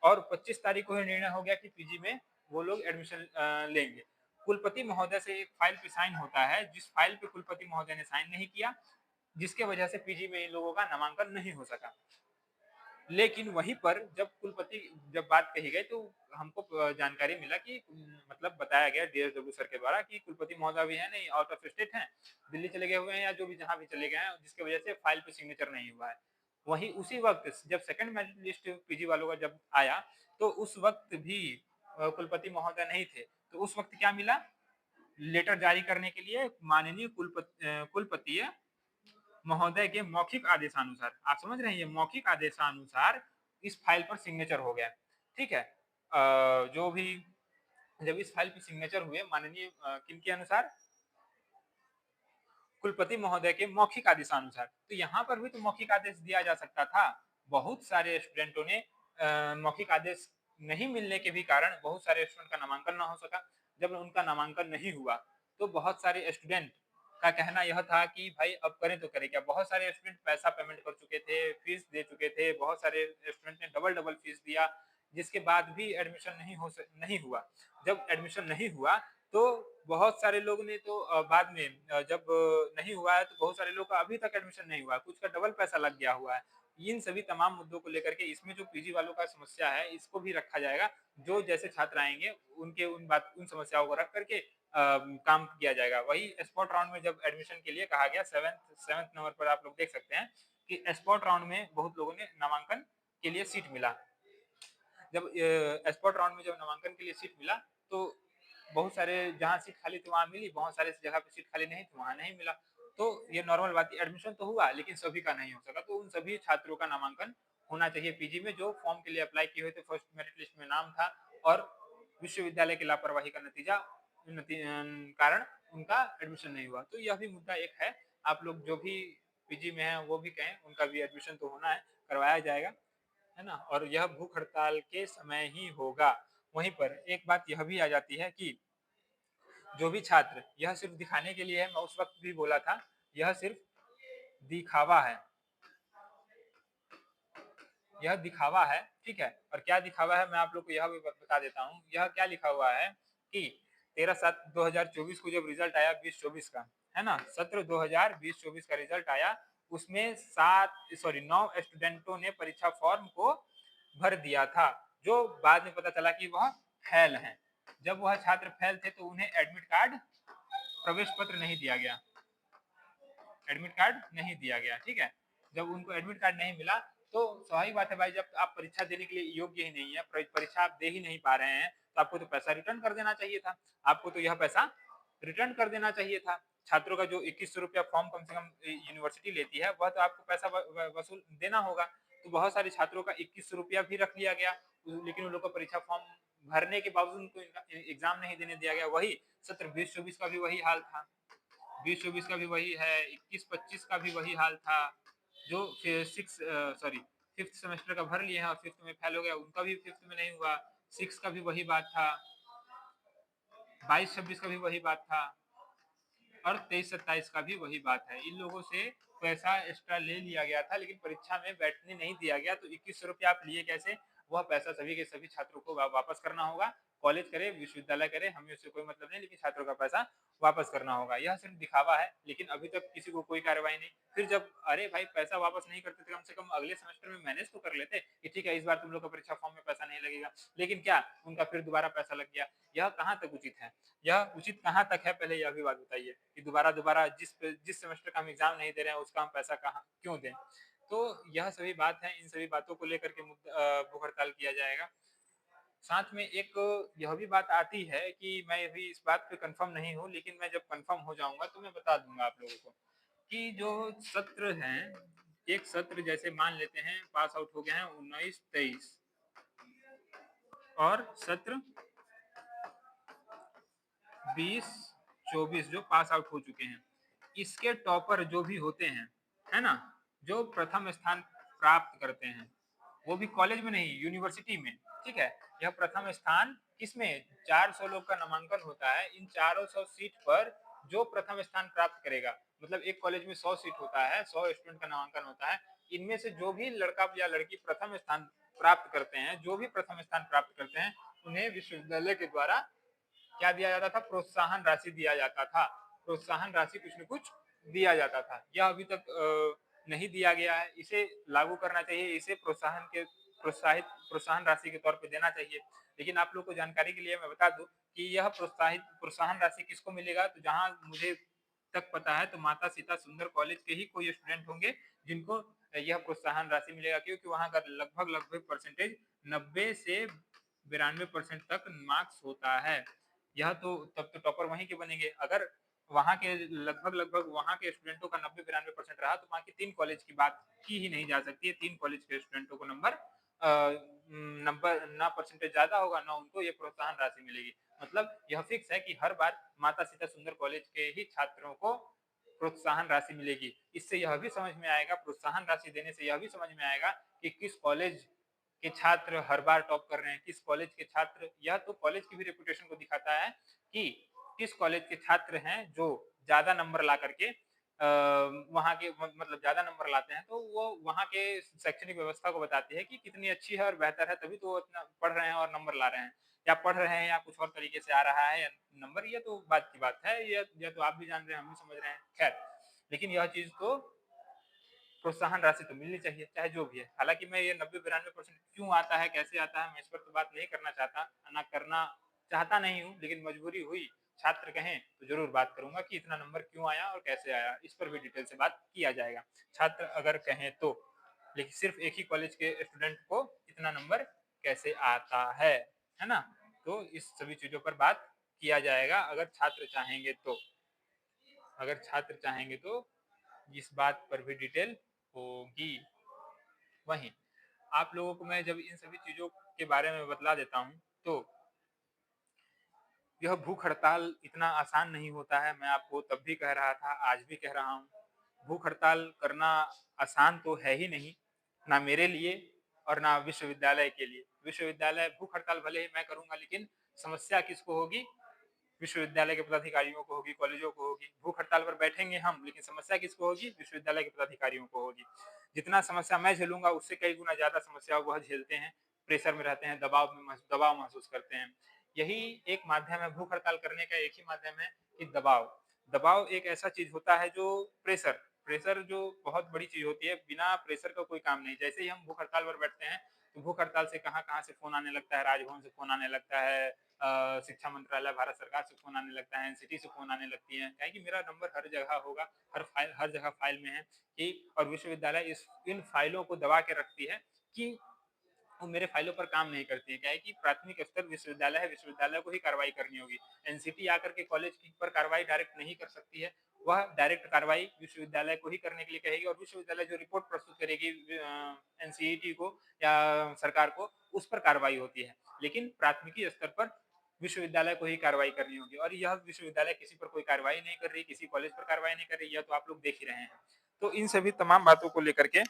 Speaker 1: और 25 तारीख को ही निर्णय हो गया कि पीजी में वो लोग एडमिशन लेंगे। कुलपति महोदय से एक फाइल पे साइन होता है, जिस फाइल पे कुलपति महोदय ने साइन नहीं किया, जिसके वजह से पीजी में इन लोगों का नामांकन नहीं हो सका। लेकिन वहीं पर जब बात कही गई तो हमको जानकारी मिला कि मतलब बताया गया डीएसडब्ल्यू सर के द्वारा कि कुलपति महोदय भी है नहीं, आउट ऑफ स्टेट हैं, दिल्ली चले गए हुए हैं या जो भी जहां भी चले गए हैं, जिसकी वजह से फाइल पे सिग्नेचर नहीं हुआ है। वही उसी वक्त जब सेकंड मेरिट लिस्ट पीजी वालों का जब आया, तो उस वक्त भी कुलपति महोदय नहीं थे। तो उस वक्त क्या मिला, लेटर जारी करने के लिए माननीय कुलपति महोदय के मौखिक आदेशानुसार, आप समझ रहे हैं, ये मौखिक आदेशानुसार इस फाइल पर सिग्नेचर हो गया। ठीक है। जो भी जब इस फाइल पर सिग्नेचर हुए माननीय किनके अनुसार, कुलपति महोदय के मौखिक आदेशानुसार, तो यहाँ पर भी तो मौखिक आदेश दिया जा सकता था। बहुत सारे स्टूडेंटों ने मौखिक आदेश नहीं मिलने के भी कारण बहुत सारे स्टूडेंट का नामांकन ना हो सका। जब उनका नामांकन नहीं हुआ तो बहुत सारे स्टूडेंट का कहना यह था कि भाई अब करें तो करें क्या। बहुत सारे स्टूडेंट पैसा पेमेंट कर चुके थे, फीस दे चुके थे, बहुत सारे स्टूडेंट ने डबल फीस दिया, जिसके बाद भी एडमिशन नहीं हुआ। जब एडमिशन नहीं हुआ तो बहुत सारे लोग ने तो बाद में जब नहीं हुआ है तो बहुत सारे लोग का अभी तक एडमिशन नहीं हुआ, कुछ का डबल पैसा लग गया हुआ है। इन सभी तमाम मुद्दों को लेकर के इसमें जो पीजी वालों का समस्या है इसको भी रखा जाएगा। जो जैसे छात्र आएंगे उनके उन समस्याओं को रख करके काम किया जाएगा। वही स्पॉट राउंड में जब एडमिशन के लिए कहा गया, सेवेंथ नंबर पर आप लोग देख सकते हैं कि स्पॉट राउंड में बहुत लोगों ने नामांकन के लिए सीट मिला। जब स्पॉट राउंड में जब नामांकन के लिए सीट मिला तो बहुत सारे जहाँ सीट खाली थी वहाँ मिली, बहुत सारे जगह पे सीट खाली नहीं थी वहाँ नहीं मिला। तो ये नॉर्मल बात है, एडमिशन तो हुआ लेकिन सभी का नहीं हो सका। तो उन सभी छात्रों का नामांकन होना चाहिए पीजी में जो फॉर्म के लिए अप्लाई किए हुए थे, फर्स्ट मेरिट लिस्ट में नाम था, और विश्वविद्यालय की लापरवाही का कारण उनका एडमिशन नहीं हुआ। तो यह भी मुद्दा एक है। आप लोग जो भी पीजी में है वो भी कहें, उनका भी एडमिशन तो होना है, करवाया जाएगा, है ना। और यह भूख हड़ताल के समय ही होगा। वहीं पर एक बात यह भी आ जाती है कि जो भी छात्र, यह सिर्फ दिखाने के लिए है, मैं उस वक्त भी बोला था, यह सिर्फ दिखावा है, यह दिखावा है। ठीक है। और क्या दिखावा है मैं आप लोग को यह भी बता देता हूँ। यह क्या लिखा हुआ है कि 13/7/2024 को जब रिजल्ट आया 2024 का, है ना, सत्र 2020-24 का रिजल्ट आया, उसमें 9 स्टूडेंटों ने परीक्षा फॉर्म को भर दिया था, जो बाद में पता चला कि वह फेल हैं। जब वह छात्र फेल थे तो उन्हें एडमिट कार्ड, प्रवेश पत्र नहीं दिया गया, एडमिट कार्ड नहीं दिया गया। ठीक है। जब उनको एडमिट कार्ड नहीं मिला तो स्वाभाविक बात है भाई, जब आप परीक्षा देने के लिए योग्य ही नहीं है, परीक्षा आप दे ही नहीं पा रहे हैं, तो आपको तो पैसा रिटर्न कर देना चाहिए था। आपको तो यह पैसा रिटर्न कर देना चाहिए था। छात्रों का जो 2100 रुपया फॉर्म कम से कम यूनिवर्सिटी लेती है, वह तो आपको पैसा वसूल देना होगा। तो बहुत सारे छात्रों का 2100 रुपया भी रख लिया गया, लेकिन उन लोग का परीक्षा फॉर्म भरने के बावजूद उनको एग्जाम नहीं देने दिया गया। वही सत्र 2024 का भी वही हाल था। 20-24 का भी वही है, 21-25 का भी वही हाल था। जो फिफ्थ सेमेस्टर का भर लिए हैं और फिफ्थ में फेल हो गया, उनका भी फिफ्थ में नहीं हुआ। 6 का भी वही बात था, 22-26 का भी वही बात था और 23-27 का भी वही बात है। इन लोगों से पैसा एक्स्ट्रा ले लिया गया था, लेकिन परीक्षा में बैठने नहीं दिया गया। तो 2100 रुपया आप लिए कैसे? वह पैसा सभी के सभी छात्रों को वापस करना होगा। कॉलेज करे, विश्वविद्यालय करे, हमें उससे कोई मतलब नहीं, लेकिन छात्रों का पैसा वापस करना होगा। यह सिर्फ दिखावा है, लेकिन अभी तक किसी को कोई कार्रवाई नहीं। फिर जब अरे भाई पैसा वापस नहीं करते थे, कम से कम अगले सेमेस्टर में मैनेज तो कर लेते कि ठीक है इस बार तुम लोग का परीक्षा फॉर्म में पैसा नहीं लगेगा, लेकिन क्या उनका फिर दोबारा पैसा लग गया। यह कहाँ तक उचित है? यह उचित कहाँ तक है, पहले यह भी बात बताइए कि दोबारा जिस सेमेस्टर का हम एग्जाम नहीं दे रहे हैं उसका हम पैसा कहाँ क्यों दें? तो यह सभी बात है, इन सभी बातों को लेकर के भूख हड़ताल किया जाएगा। साथ में एक यह भी बात आती है कि मैं अभी इस बात पे कंफर्म नहीं हूँ, लेकिन मैं जब कंफर्म हो जाऊंगा तो मैं बता दूंगा आप लोगों को कि जो सत्र हैं, एक सत्र जैसे मान लेते हैं पास आउट हो गए हैं 19-23 और सत्र 20-24 जो पास आउट हो चुके हैं, इसके टॉपर जो भी होते हैं, है ना, जो प्रथम स्थान प्राप्त करते हैं, वो भी कॉलेज में नहीं, यूनिवर्सिटी में, ठीक है। यह प्रथम स्थान किसमें? 400 लोग का नामांकन होता है। इन 400 सीट पर जो प्रथम स्थान प्राप्त करेगा, मतलब एक कॉलेज में 100 सीट होता है, 100 स्टूडेंट का नामांकन होता है, इनमें से जो भी लड़का या लड़की प्रथम स्थान प्राप्त करते हैं, जो भी प्रथम स्थान प्राप्त करते हैं, उन्हें विश्वविद्यालय के द्वारा क्या दिया जाता था? प्रोत्साहन राशि दिया जाता था। प्रोत्साहन राशि कुछ न कुछ दिया जाता था। यह अभी तक नहीं दिया गया है, इसे लागू करना चाहिए, इसे प्रोत्साहन राशि के तौर पे देना चाहिए। लेकिन आप लोग को जानकारी के लिए मैं बता दूं कि यह प्रोत्साहन राशि किसको मिलेगा? तो जहां मुझे तक पता है तो माता सीता सुंदर कॉलेज के ही कोई स्टूडेंट होंगे जिनको यह प्रोत्साहन राशि मिलेगा, क्योंकि वहां का लगभग परसेंटेज 90 से 92% तक मार्क्स होता है। यह तो तब तो टॉपर वहीं के बनेंगे। अगर वहां के लगभग वहां के स्टूडेंटों का 90-92% रहा तो बाकी 3 कॉलेज की बात की ही नहीं जा सकती है। 3 कॉलेज के स्टूडेंटों को नंबर ना परसेंटेज ज्यादा होगा ना उनको ये प्रोत्साहन राशि मिलेगी। मतलब यह फिक्स है कि हर बार माता सीता सुंदर कॉलेज के ही छात्रों को प्रोत्साहन राशि मिलेगी। इससे यह भी समझ में आएगा, प्रोत्साहन राशि देने से यह भी समझ में आएगा कि किस कॉलेज के छात्र हर बार टॉप कर रहे हैं, किस कॉलेज के छात्र, यह तो कॉलेज की भी रेपुटेशन को दिखाता है कि किस कॉलेज के छात्र हैं जो ज्यादा नंबर ला करके वहाँ के मतलब ज्यादा नंबर लाते हैं, तो वो वहाँ के शैक्षणिक व्यवस्था को बताती है कि कितनी अच्छी है और बेहतर है, तभी तो वो इतना पढ़ रहे हैं और नंबर ला रहे हैं, या पढ़ रहे हैं या कुछ और तरीके से आ रहा है नंबर। ये तो बात की बात है, ये तो आप भी जान रहे हैं, हम भी समझ रहे हैं। खैर, लेकिन यह चीज तो प्रोत्साहन राशि तो मिलनी चाहिए, चाहे जो भी है। हालांकि मैं ये 90-92% क्यों आता है, कैसे आता है, मैं इस पर तो बात नहीं करना चाहता, ना करना चाहता नहीं हूँ, लेकिन मजबूरी हुई, छात्र कहें तो जरूर बात करूंगा कि इतना नंबर क्यों आया और कैसे आया, इस पर भी डिटेल से बात किया जाएगा, छात्र अगर कहें तो। लेकिन सिर्फ एक ही कॉलेज के स्टूडेंट को इतना नंबर कैसे आता है ना? तो इस सभी चीजों पर बात किया जाएगा अगर छात्र चाहेंगे तो। अगर छात्र चाहेंगे तो इस बात पर भी डिटेल होगी। वहीं आप लोगों को मैं जब इन सभी चीजों के बारे में बतला देता हूं तो यह भूख हड़ताल इतना आसान नहीं होता है। मैं आपको तब भी कह रहा था, आज भी कह रहा हूं, भूख हड़ताल करना आसान तो है ही नहीं, ना मेरे लिए और ना विश्वविद्यालय के लिए। विश्वविद्यालय भूख हड़ताल भले ही मैं करूंगा, लेकिन समस्या किसको होगी? विश्वविद्यालय के पदाधिकारियों को होगी, कॉलेजों को होगी। भूख हड़ताल पर बैठेंगे हम, लेकिन समस्या किसको होगी? विश्वविद्यालय के पदाधिकारियों को होगी। जितना समस्या मैं झेलूंगा उससे कई गुना ज्यादा समस्या वह झेलते हैं, प्रेशर में रहते हैं, दबाव महसूस करते हैं। यही एक माध्यम है, भूख हड़ताल करने का एक ही माध्यम है कि दबाव। दबाव एक ऐसा चीज होता है जो प्रेशर जो बहुत बड़ी चीज होती है, बिना प्रेशर का कोई काम नहीं। जैसे ही हम भूख हड़ताल पर बैठते हैं तो भूख हड़ताल से कहाँ कहाँ से फोन आने लगता है, राजभवन से फोन आने लगता है, शिक्षा मंत्रालय भारत सरकार से फोन आने लगता है, एनसीटी से फोन आने लगती है, क्या कि मेरा नंबर हर जगह होगा, हर जगह फाइल में है कि, और विश्वविद्यालय इन फाइलों को दबा के रखती है कि वो मेरे फाइलों पर काम नहीं करती है। क्या है कि प्राथमिक स्तर विश्वविद्यालय है, विश्वविद्यालय को ही कार्रवाई करनी होगी। एनसीटी आकर के कॉलेज पर कार्रवाई डायरेक्ट नहीं कर सकती है, वह डायरेक्ट कार्रवाई विश्वविद्यालय को ही करने के लिए कहेगी, और विश्वविद्यालय जो रिपोर्ट प्रस्तुत करेगी एनसीईटी को या सरकार को, उस पर कार्रवाई होती है। लेकिन प्राथमिकी स्तर पर विश्वविद्यालय को ही कार्रवाई करनी होगी और यह विश्वविद्यालय किसी पर कोई कार्रवाई नहीं कर रही, किसी कॉलेज पर कार्रवाई नहीं कर रही, यह तो आप लोग देख ही रहे हैं। तो इन सभी तमाम बातों को लेकर के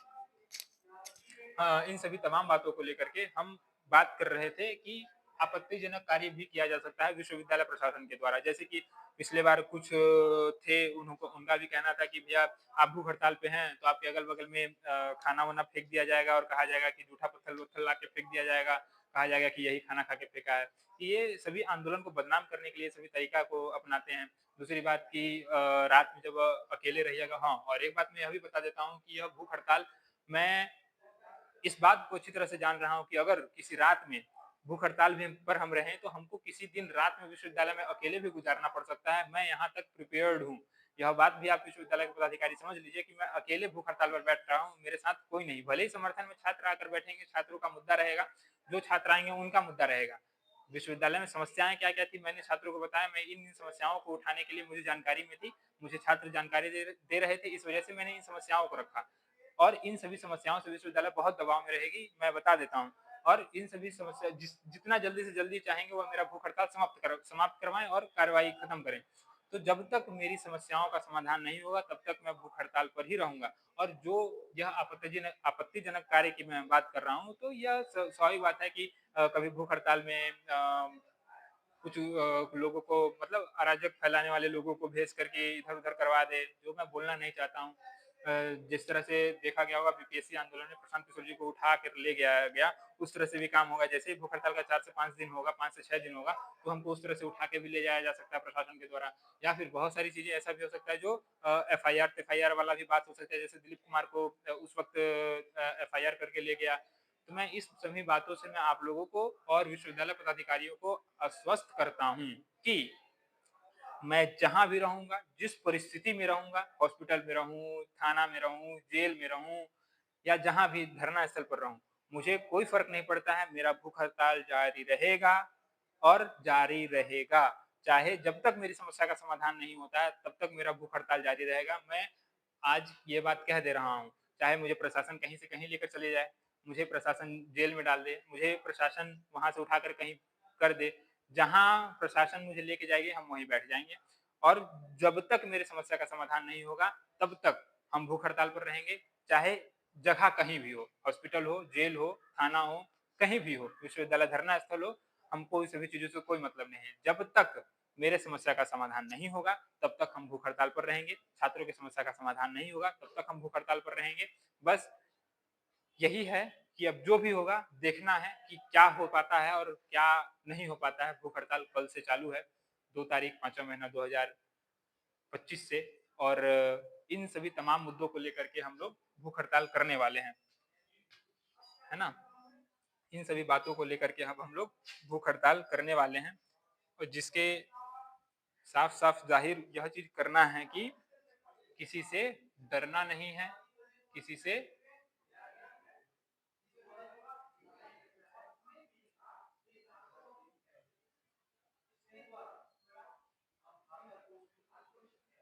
Speaker 1: इन सभी तमाम बातों को लेकर के हम बात कर रहे थे कि आपत्तिजनक कार्य भी किया जा सकता है विश्वविद्यालय प्रशासन के द्वारा। जैसे कि पिछले बार कुछ थे, उनको उनका भी कहना था कि भैया आप भूख हड़ताल पे हैं तो आपके अगल-बगल में खाना-वाना फेंक दिया जाएगा और कहा जाएगा कि जूठा पत्थर-वत्थर ला के फेंक दिया जाएगा, कहा जाएगा कि यही खाना खा के फेंका है। ये सभी आंदोलन को बदनाम करने के लिए सभी तरीका को अपनाते हैं। दूसरी बात कि रात में जब अकेले रहिएगा, हाँ, और एक बात मैं यह भी बता देता हूँ कि यह भूख हड़ताल मैं इस बात को अच्छी तरह से जान रहा हूँ कि अगर किसी रात में भूख हड़ताल में पर हम रहें तो हमको किसी दिन रात में विश्वविद्यालय में अकेले भी गुजारना पड़ सकता है। मैं यहाँ तक प्रिपेयर्ड हूँ। यह बात भी आप विश्वविद्यालय के पदाधिकारी समझ लीजिए कि मैं अकेले भूख हड़ताल पर बैठ रहा हूँ, मेरे साथ कोई नहीं। भले ही समर्थन में छात्र आकर बैठेंगे, छात्रों का मुद्दा रहेगा, जो छात्र आएँगे उनका मुद्दा रहेगा। विश्वविद्यालय में समस्याएँ क्या-क्या थी मैंने छात्रों को बताया, मैं इन समस्याओं को उठाने के लिए मुझे जानकारी में थी, मुझे छात्र जानकारी दे रहे थे, इस वजह से मैंने इन समस्याओं को रखा। और इन सभी समस्याओं से विश्वविद्यालय बहुत दबाव में रहेगी, मैं बता देता हूँ। और इन सभी समस्या जितना जल्दी से जल्दी चाहेंगे वो मेरा भूख हड़ताल समाप्त करवाएँ और कार्रवाई खत्म करें। तो जब तक मेरी समस्याओं का समाधान नहीं होगा तब तक मैं भूख हड़ताल पर ही रहूँगा। और जो यह आपत्तिजनक कार्य की मैं बात कर रहा हूँ, तो यह स्वाभाविक बात है कि कभी भूख हड़ताल में कुछ लोगों को मतलब अराजक फैलाने वाले लोगों को भेज करके इधर-उधर करवा दे, जो मैं बोलना नहीं चाहता हूँ। जिस तरह से देखा गया होगा बीपीएससी आंदोलन में प्रशांत किशोर जी को उठा कर ले गया गया, उस तरह से भी काम होगा। जैसे ही भूख हड़ताल का 4 से 5 दिन होगा, 5 से 6 दिन होगा, तो हमको उस तरह से उठा के भी ले जाया जा सकता है प्रशासन के द्वारा। या फिर बहुत सारी चीज़ें ऐसा भी हो सकता है जो एफआईआर वाला भी बात हो सकता है, जैसे दिलीप कुमार को उस वक़्त एफआईआर करके ले गया। तो मैं इस सभी बातों से मैं आप लोगों को और विश्वविद्यालय पदाधिकारियों को आश्वस्त करता हूँ कि मैं जहाँ भी रहूँगा, जिस परिस्थिति में रहूँगा, हॉस्पिटल में रहूँ, थाना में रहूँ, जेल में रहूँ या जहाँ भी धरना स्थल पर रहूँ, मुझे कोई फ़र्क नहीं पड़ता है, मेरा भूख हड़ताल जारी रहेगा और जारी रहेगा। चाहे जब तक मेरी समस्या का समाधान नहीं होता है, तब तक मेरा भूख हड़ताल जारी रहेगा। मैं आज ये बात कह दे रहा हूँ, चाहे मुझे प्रशासन कहीं से कहीं लेकर चले जाए, मुझे प्रशासन जेल में डाल दे, मुझे प्रशासन वहाँ से उठाकर कहीं कर दे, जहाँ प्रशासन मुझे लेके जाएगी हम वहीं बैठ जाएँगे। और जब तक मेरी समस्या का समाधान नहीं होगा, तब तक हम भूख हड़ताल पर रहेंगे, चाहे जगह कहीं भी हो, हॉस्पिटल हो, जेल हो, थाना हो, कहीं भी हो, विश्वविद्यालय धरना स्थल हो, हमको इन सभी चीज़ों से कोई मतलब नहीं है। जब तक मेरे समस्या का समाधान नहीं होगा, तब तक हम भूख हड़ताल पर रहेंगे। छात्रों की समस्या का समाधान नहीं होगा, तब तक हम भूख हड़ताल पर रहेंगे। बस यही है कि अब जो भी होगा देखना है कि क्या हो पाता है और क्या नहीं हो पाता है। भूख हड़ताल कल से चालू है, 2 तारीख 5वाँ महीना 2025 से और इन सभी तमाम मुद्दों को लेकर के हम लोग भूख हड़ताल करने वाले हैं, है ना? इन सभी बातों को लेकर के अब हम लोग भूख हड़ताल करने वाले हैं और जिसके साफ-साफ ज़ाहिर यह चीज़ करना है कि किसी से डरना नहीं है, किसी से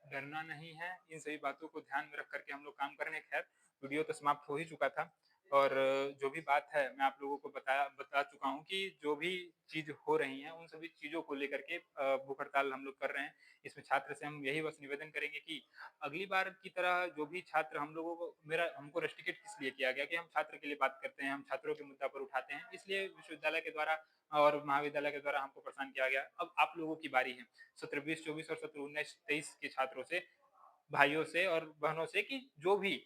Speaker 1: डरना नहीं है, इन सभी बातों को ध्यान में रख कर के हम लोग काम करेंगे। खैर, वीडियो तो समाप्त हो ही चुका था और जो भी बात है मैं आप लोगों को बता चुका हूँ कि जो भी चीज़ हो रही हैं, उन सभी चीज़ों को लेकर के भूख हड़ताल हम लोग कर रहे हैं। इसमें छात्र से हम यही बस निवेदन करेंगे कि अगली बार की तरह जो भी छात्र हम लोगों को हमको रस्टिकेट किस लिए किया गया कि हम छात्र के लिए बात करते हैं, हम छात्रों के मुद्दा पर उठाते हैं, इसलिए विश्वविद्यालय के द्वारा और महाविद्यालय के द्वारा हमको परेशान किया गया। अब आप लोगों की बारी है। सत्र 20-24 और सत्र 19-23 के छात्रों से, भाइयों से और बहनों से कि जो भी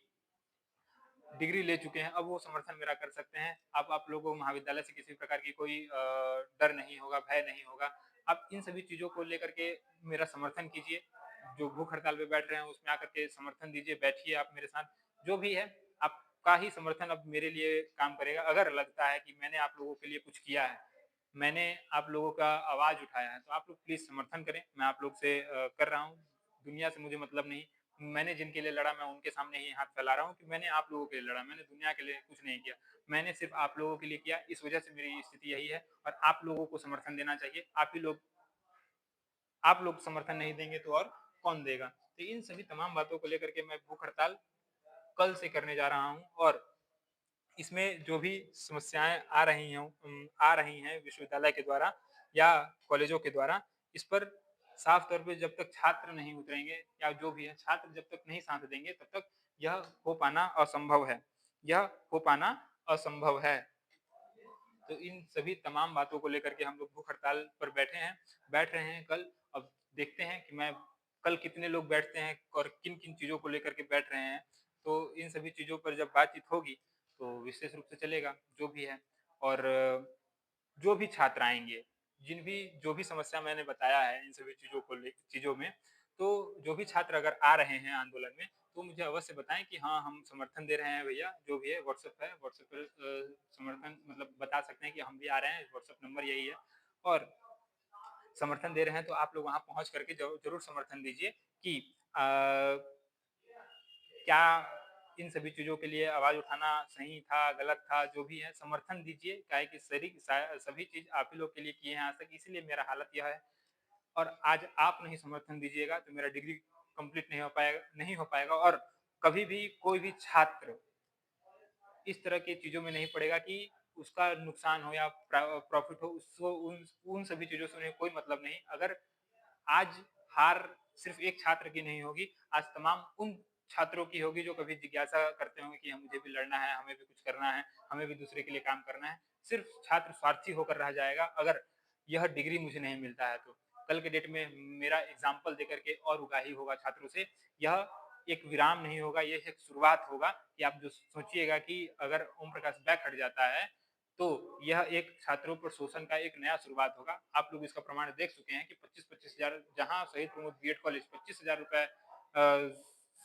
Speaker 1: डिग्री ले चुके हैं, अब वो समर्थन मेरा कर सकते हैं। अब आप लोगों को महाविद्यालय से किसी प्रकार की कोई डर नहीं होगा, भय नहीं होगा। आप इन सभी चीज़ों को लेकर के मेरा समर्थन कीजिए। जो भूख हड़ताल पे बैठ रहे हैं, उसमें आकर के समर्थन दीजिए, बैठिए आप मेरे साथ। जो भी है, आपका ही समर्थन अब मेरे लिए काम करेगा। अगर लगता है कि मैंने आप लोगों के लिए कुछ किया है, मैंने आप लोगों का आवाज़ उठाया है, तो आप लोग प्लीज़ समर्थन करें। मैं आप लोग से कर रहा हूँ। दुनिया से मुझे मतलब नहीं। मैंने जिनके लिए लड़ा मैं उनके सामने ही हाथ फैला रहा हूँ कि मैंने आप लोगों के लिए लड़ा, मैंने दुनिया के लिए कुछ नहीं किया। मैंने सिर्फ़ आप लोगों के लिए किया, इस वजह से मेरी स्थिति यही है और आप लोगों को समर्थन देना चाहिए। आप लोग समर्थन नहीं देंगे तो और कौन देगा? तो इन सभी तमाम बातों को लेकर के मैं भूख हड़ताल कल से करने जा रहा हूँ और इसमें जो भी समस्याएँ आ रही हैं विश्वविद्यालय के द्वारा या कॉलेजों के द्वारा इस पर साफ तौर पे जब तक छात्र नहीं उतरेंगे या जो भी है छात्र जब तक नहीं साथ देंगे तब तक यह हो पाना असंभव है। यह हो पाना असंभव है। तो इन सभी तमाम बातों को लेकर के हम लोग भूख हड़ताल पर बैठ रहे हैं कल। अब देखते हैं कि मैं कल कितने लोग बैठते हैं और किन-किन चीज़ों को लेकर के बैठ रहे हैं। तो इन सभी चीज़ों पर जब बातचीत होगी, तो विशेष रूप से चलेगा जो भी है। और जो भी छात्र आएँगे, जो भी समस्या मैंने बताया है इन सभी चीज़ों में, तो जो भी छात्र अगर आ रहे हैं आंदोलन में, तो मुझे अवश्य बताएँ कि हाँ, हम समर्थन दे रहे हैं भैया, जो भी है व्हाट्सएप पर समर्थन मतलब बता सकते हैं कि हम भी आ रहे हैं, व्हाट्सएप नंबर यही है। और समर्थन दे रहे हैं तो आप लोग वहाँ पहुँच करके ज़रूर समर्थन दीजिए कि अ, क्या इन सभी चीज़ों के लिए आवाज़ उठाना सही था, गलत था, जो भी है समर्थन दीजिए। काहे कि सभी चीज़ आप ही लोग के लिए किए हैं आज तक, इसीलिए मेरा हालत यह है। और आज आप नहीं समर्थन दीजिएगा तो मेरा डिग्री कंप्लीट नहीं हो पाएगा और कभी भी कोई भी छात्र इस तरह की चीज़ों में नहीं पड़ेगा कि उसका नुकसान हो या प्रॉफ़िट हो, उसको उन उन सभी चीज़ों से उन्हें कोई मतलब नहीं। अगर आज हार सिर्फ़ एक छात्र की नहीं होगी, आज तमाम उन छात्रों की होगी जो कभी जिज्ञासा करते होंगे कि मुझे भी लड़ना है, हमें भी कुछ करना है, हमें भी दूसरे के लिए काम करना है। सिर्फ़ छात्र स्वार्थी होकर रह जाएगा अगर यह डिग्री मुझे नहीं मिलता है तो। कल के डेट में मेरा एग्ज़ाम्पल देकर के और उगाही होगा छात्रों से। यह एक विराम नहीं होगा, ये एक शुरुआत होगा कि आप जो सोचिएगा कि अगर ओम प्रकाश बैक हट जाता है, तो यह एक छात्रों पर शोषण का एक नया शुरुआत होगा। आप लोग इसका प्रमाण देख चुके हैं कि 25-25 हज़ार जहाँ शहीद प्रमोद बीएड कॉलेज 25 हज़ार रुपए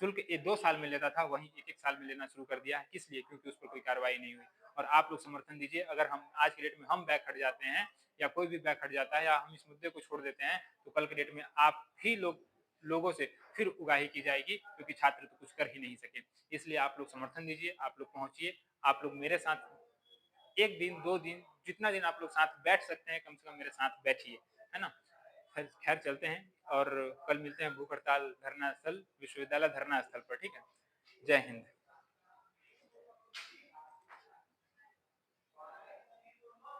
Speaker 1: शुल्क 2 साल में लेता था, वहीं 1-1 साल में लेना शुरू कर दिया है। किस लिए? क्योंकि उस पर कोई कार्रवाई नहीं हुई। और आप लोग समर्थन दीजिए, अगर हम आज की डेट में हम बैक हट जाते हैं या कोई भी बैक हट जाता है या हम इस मुद्दे को छोड़ देते हैं, तो कल के डेट में आप ही लोगों से फिर उगाही की जाएगी क्योंकि छात्र तो कुछ कर ही नहीं सके। इसलिए आप लोग समर्थन दीजिए, आप लोग पहुँचिए, आप लोग मेरे साथ 1 दिन, 2 दिन, जितना दिन आप लोग साथ बैठ सकते हैं, कम से कम मेरे साथ बैठिए, है ना? खैर चलते हैं और कल मिलते हैं भूख हड़ताल धरना स्थल, विश्वविद्यालय धरना स्थल पर, ठीक है? जय हिंद।